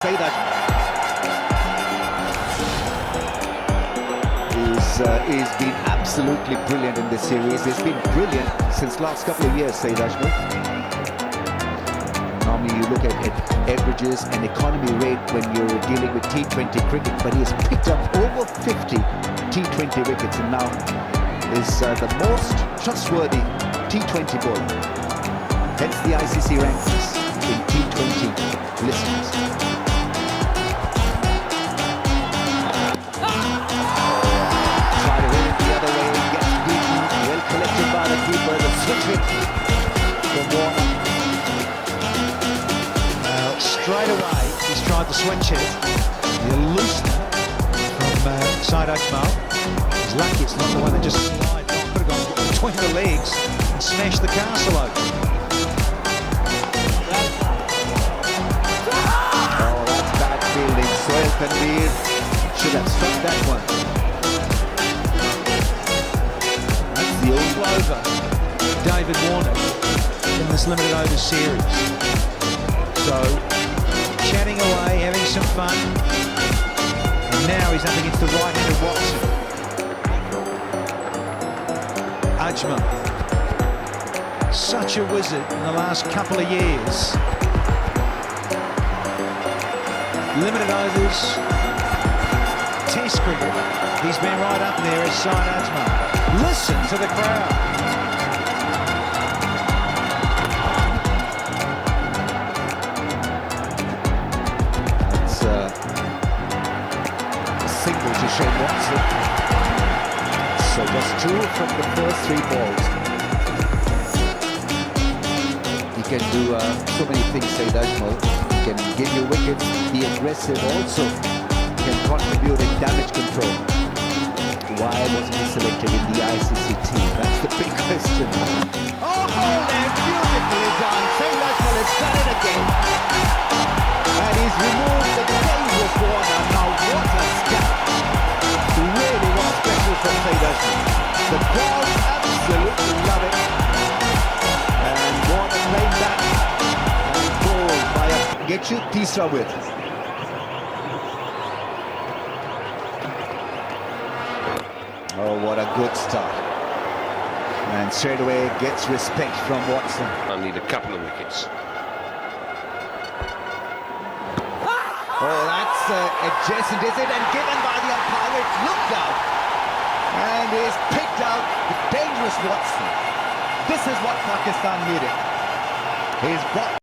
Saeed Ajmal he's been absolutely brilliant in this series. He's been brilliant since last couple of years, Saeed Ajmal. Normally you look at averages and economy rate when you're dealing with T20 cricket, but he has picked up over 50 T20 wickets and now is the most trustworthy T20 bowler. Hence the ICC rankings in T20 listings. Straight away, he's tried the switch hit. The loosener from Saeed Ajmal. He's lucky it's not the one that just slides off. Could have gone between the legs and smashed the castle open. Oh, that's bad fielding. Sohail Tanveer should have struck that one. That's the all over David Warner in this limited overs series. So, chatting away, having some fun, and now he's up against the right-handed Watson. Ajmal, such a wizard in the last couple of years. Limited overs, Test cricket, he's been right up there as Saeed Ajmal. Listen to the crowd. Single to Shane Watson. So just two from the first three balls. He can do so many things, Saeed Ajmal. He can give you wickets, be aggressive also. He can contribute in damage control. Why wasn't he selected in the ICC team? That's the big question. Oh, that's beautifully done. Saeed Ajmal has done it again. And he's removed the dangerous Warner. Now what a scat. Really was special from Saeed Ajmal. The crowd absolutely love it. And Warner playing back and bowled by a get you Tisra with. Oh, what a good start. And straight away gets respect from Watson. I need a couple of wickets. Oh, that's adjacent, is it? And given by the umpire, it's looked out. And he's picked out the dangerous Watson. This is what Pakistan needed. He's brought